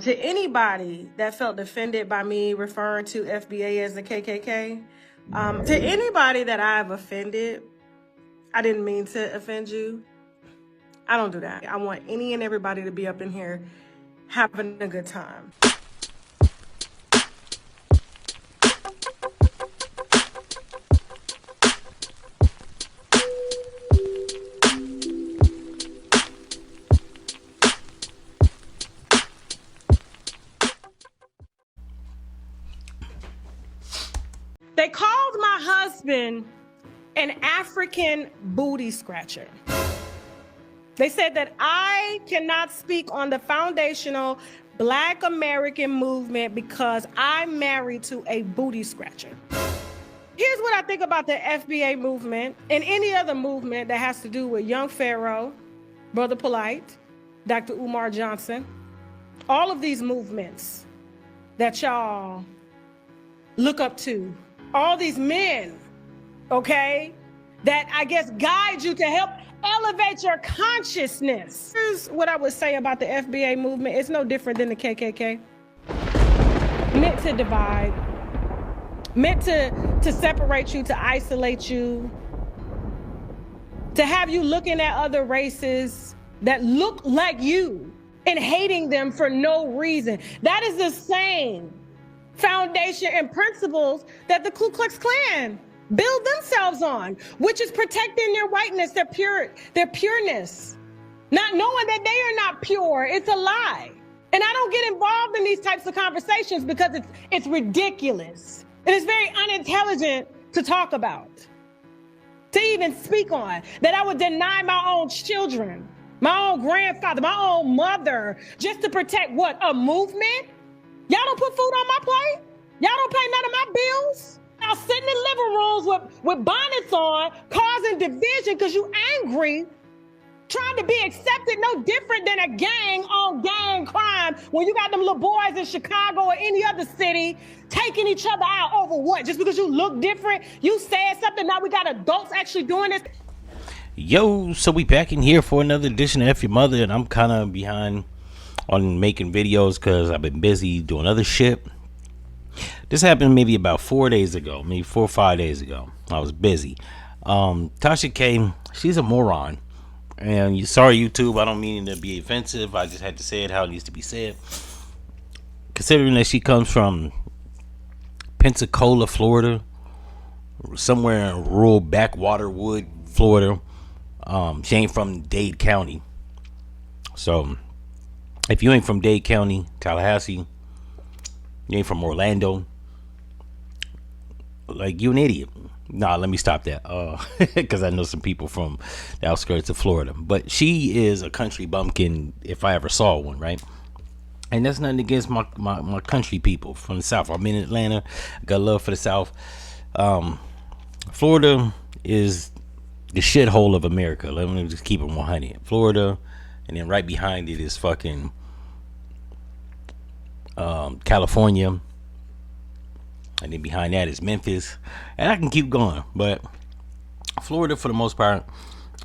To anybody that felt offended by me referring to FBA as the KKK, to anybody that I've offended, I didn't mean to offend you. I don't do that. I want any and everybody to be up in here having a good time. They called my husband an African booty scratcher. They said that I cannot speak on the foundational Black American movement because I'm married to a booty scratcher. Here's what I think about the FBA movement and any other movement that has to do with Young Pharaoh, Brother Polite, Dr. Umar Johnson, all of these movements that y'all look up to. All these men, okay, that I guess guide you to help elevate your consciousness. Here's what I would say about the FBA movement. It's no different than the KKK. Meant to divide, meant to separate you, to isolate you, to have you looking at other races that look like you and hating them for no reason. That is the same foundation and principles that the Ku Klux Klan build themselves on, which is protecting their whiteness, their pureness, not knowing that they are not pure. It's a lie. And I don't get involved in these types of conversations because it's ridiculous. And it's very unintelligent to talk about, to even speak on, that I would deny my own children, my own grandfather, my own mother, just to protect what, a movement? Y'all don't put food on my plate? Y'all don't pay none of my bills? Y'all sitting in living rooms with bonnets on, causing division because you angry, trying to be accepted, no different than a gang on gang crime when you got them little boys in Chicago or any other city taking each other out over what? Just because you look different, you said something, now we got adults actually doing this. Yo, so we back in here for another edition of F-ya-Motha, and I'm kind of behind on making videos because I've been busy doing other shit. This happened maybe about 4 days ago, maybe 4 or 5 days ago. I was busy. Tasha K, she's a moron. And sorry, YouTube, I don't mean to be offensive. I just had to say it how it needs to be said. Considering that she comes from Pensacola, Florida, somewhere in rural backwater wood, Florida. She ain't from Dade County. So if you ain't from Dade County, Tallahassee, you ain't from Orlando, like, you an idiot. Nah, let me stop that. Because I know some people from the outskirts of Florida. But she is a country bumpkin if I ever saw one, right? And that's nothing against my country people from the South. I'm in Atlanta. I got love for the South. Florida is the shithole of America. Let me just keep it 100. Florida, and then right behind it is fucking California, and then behind that is Memphis, and I can keep going. But Florida, for the most part,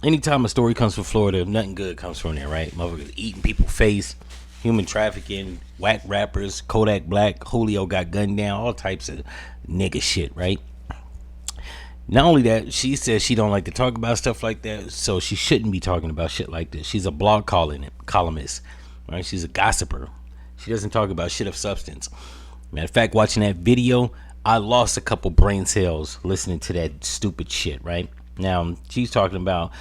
anytime a story comes from Florida, nothing good comes from there, right? Motherfuckers eating people's face, human trafficking, whack rappers, Kodak Black, Julio got gunned down, all types of nigga shit, right? Not only that, she says she don't like to talk about stuff like that, so she shouldn't be talking about shit like this. She's a blog columnist, right? She's a gossiper. She doesn't talk about shit of substance. Matter of fact, watching that video, I lost a couple brain cells listening to that stupid shit, right? Now, she's talking about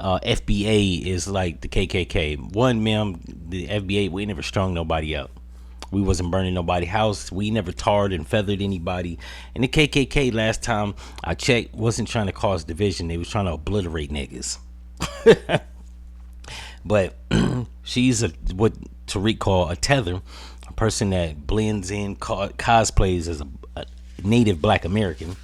FBA is like the KKK. One, ma'am, the FBA, we never strung nobody up. We wasn't burning nobody's house. We never tarred and feathered anybody. And the KKK, last time I checked, wasn't trying to cause division. They was trying to obliterate niggas. But she's what Tariq call a tether, a person that blends in, cosplays as a native Black American,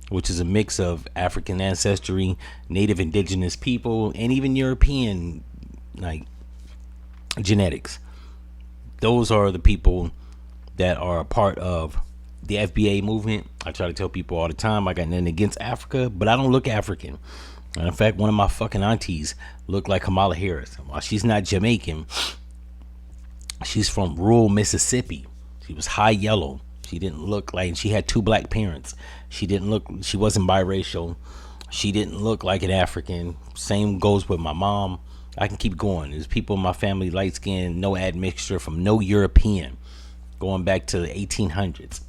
which is a mix of African ancestry, native indigenous people, and even European like genetics. Those are the people that are a part of the FBA movement. I try to tell people all the time I got nothing against Africa, but I don't look African. And in fact, one of my fucking aunties looked like Kamala Harris. While she's not Jamaican, She's from rural Mississippi. She was high yellow. She didn't look like, she had two black parents. She wasn't biracial. She didn't look like an African. Same goes with my mom. I can keep going. There's people in my family, light skin, no admixture from no European, going back to the 1800s.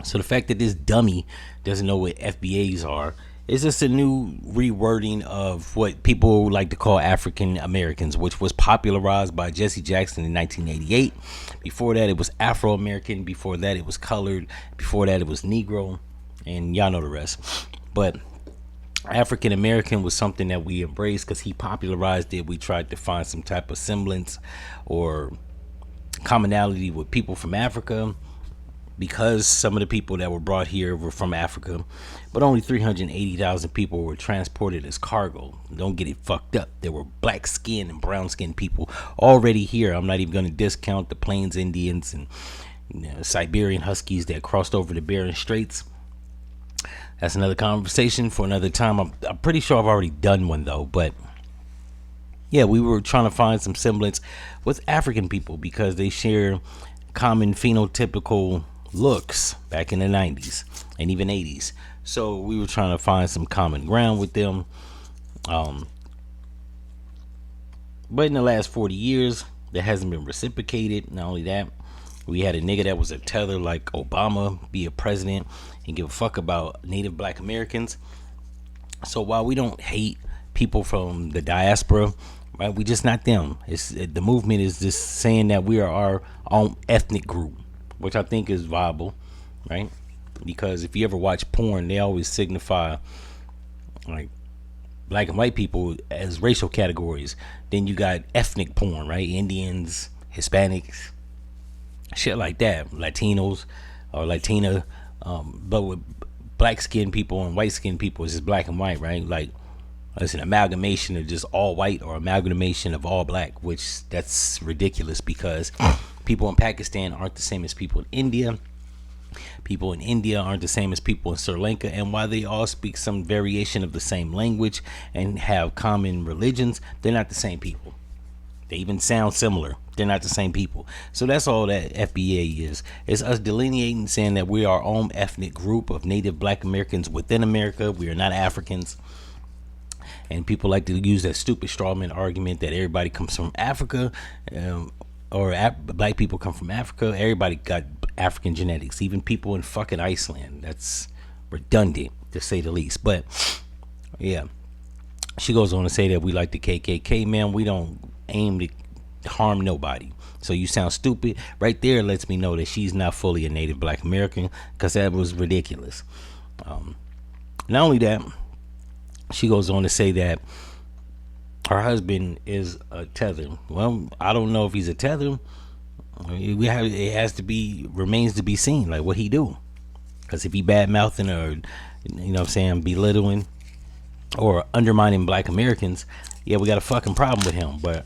So the fact that this dummy doesn't know what FBAs are is just a new rewording of what people like to call African Americans, which was popularized by Jesse Jackson in 1988. Before that, it was Afro American. Before that, it was colored. Before that, it was Negro. And y'all know the rest. But African American was something that we embraced because he popularized it. We tried to find some type of semblance or commonality with people from Africa, because some of the people that were brought here were from Africa, but only 380,000 people were transported as cargo. Don't get it fucked up. There were black skin and brown skin people already here. I'm not even going to discount the Plains Indians and Siberian Huskies that crossed over the Bering Straits. That's another conversation for another time. I'm pretty sure I've already done one though, but yeah, we were trying to find some semblance with African people because they share common phenotypical looks back in the 90s and even 80s. So we were trying to find some common ground with them. But in the last 40 years, that hasn't been reciprocated. Not only that, we had a nigga that was a tether like Obama be a president and give a fuck about Native Black Americans. So while we don't hate people from the diaspora, right, we just not them. The movement is just saying that we are our own ethnic group, which I think is viable, right? Because if you ever watch porn, they always signify like black and white people as racial categories. Then you got ethnic porn, right? Indians, Hispanics, shit like that, Latinos or Latina. But with black skinned people and white skinned people, it's just black and white, right? Like it's an amalgamation of just all white or amalgamation of all black, which that's ridiculous because people in Pakistan aren't the same as people in India. People in India aren't the same as people in Sri Lanka. And while they all speak some variation of the same language and have common religions, they're not the same people. They even sound similar. They're not the same people. So that's all that FBA is. It's us delineating, saying that we are our own ethnic group of Native Black Americans within America. We are not Africans. And people like to use that stupid strawman argument that everybody comes from Africa, black people come from Africa. Everybody got African genetics, even people in fucking Iceland. That's redundant to say the least. But yeah, she goes on to say that we like the KKK. Man, we don't aim to harm nobody. So you sound stupid. Right there lets me know that she's not fully a Native Black American, because that was ridiculous. Not only that, she goes on to say that her husband is a tether. Well, I don't know if he's a tether. Remains to be seen, like what he do. Because if he bad mouthing or, belittling or undermining black Americans, yeah, we got a fucking problem with him. But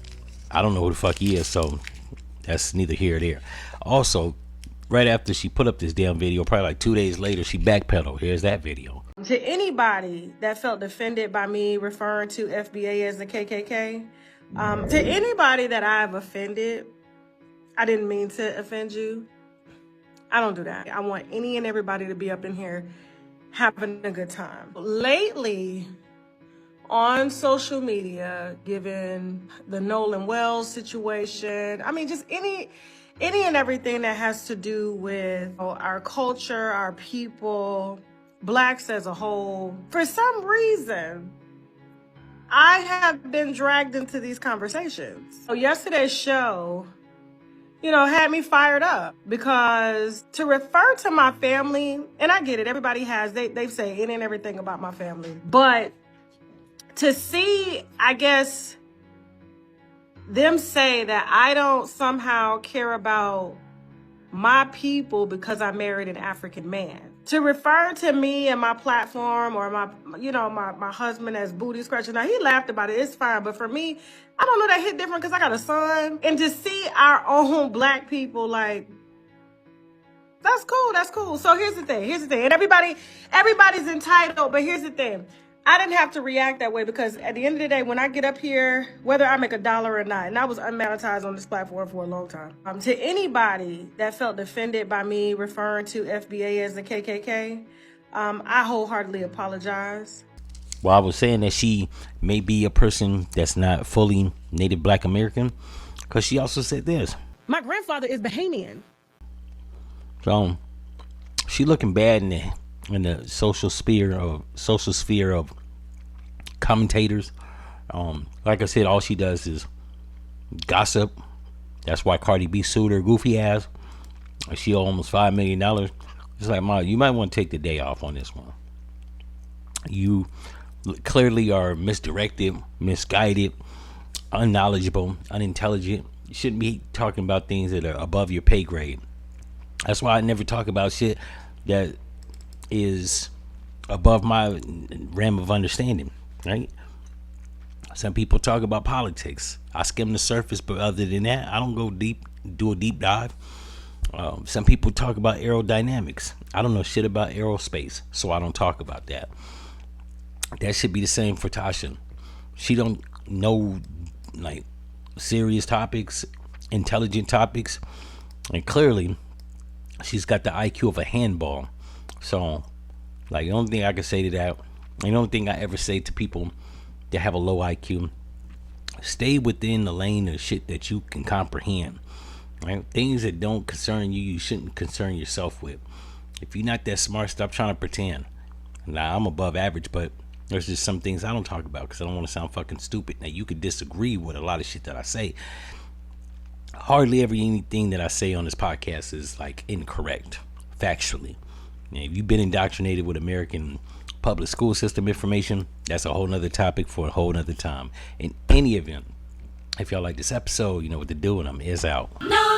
I don't know who the fuck he is, so that's neither here or there. Also, right after she put up this damn video, probably like 2 days later, she backpedaled. Here's that video. To anybody that felt offended by me referring to FBA as the KKK, to anybody that I've offended, I didn't mean to offend you. I don't do that. I want any and everybody to be up in here having a good time. Lately, on social media, given the Nolan Wells situation, I mean, just any and everything that has to do with our culture, our people, blacks as a whole, for some reason, I have been dragged into these conversations. So yesterday's show, had me fired up, because to refer to my family, and I get it, everybody has, they say any and everything about my family, but to see, I guess, them say that I don't somehow care about my people because I married an African man. To refer to me and my platform or my husband as booty scratcher. Now, he laughed about it. It's fine. But for me, I don't know, that hit different because I got a son. And to see our own black people, like, that's cool. That's cool. So here's the thing. And everybody's entitled. But here's the thing. I didn't have to react that way because at the end of the day, when I get up here, whether I make $1 or not, and I was unmonetized on this platform for a long time. To anybody that felt offended by me referring to FBA as the KKK, I wholeheartedly apologize. Well, I was saying that she may be a person that's not fully Native Black American, because she also said this. My grandfather is Bahamian. So she looking bad in the social sphere of commentators. Like I said, all she does is gossip. That's why Cardi B sued her goofy ass. She owed almost $5 million. It's like, Ma, you might want to take the day off on this one. You clearly are misdirected, misguided, unknowledgeable, unintelligent. You shouldn't be talking about things that are above your pay grade. That's why I never talk about shit that is above my realm of understanding, right? Some people talk about politics. I skim the surface, but other than that, I don't go deep, do a deep dive. Some people talk about aerodynamics. I don't know shit about aerospace, so I don't talk about that. That should be the same for Tasha. She don't know like serious topics, intelligent topics, and clearly she's got the IQ of a handball. So, like, the only thing I can say to that, the only thing I ever say to people that have a low IQ, stay within the lane of shit that you can comprehend. Right? Things that don't concern you, you shouldn't concern yourself with. If you're not that smart, stop trying to pretend. Now, I'm above average, but there's just some things I don't talk about because I don't want to sound fucking stupid. Now, you could disagree with a lot of shit that I say. Hardly ever anything that I say on this podcast is like incorrect, factually. Now, if you've been indoctrinated with American public school system information, that's a whole nother topic for a whole nother time. In any event, if y'all like this episode, you know what to do, and I'm is out. No.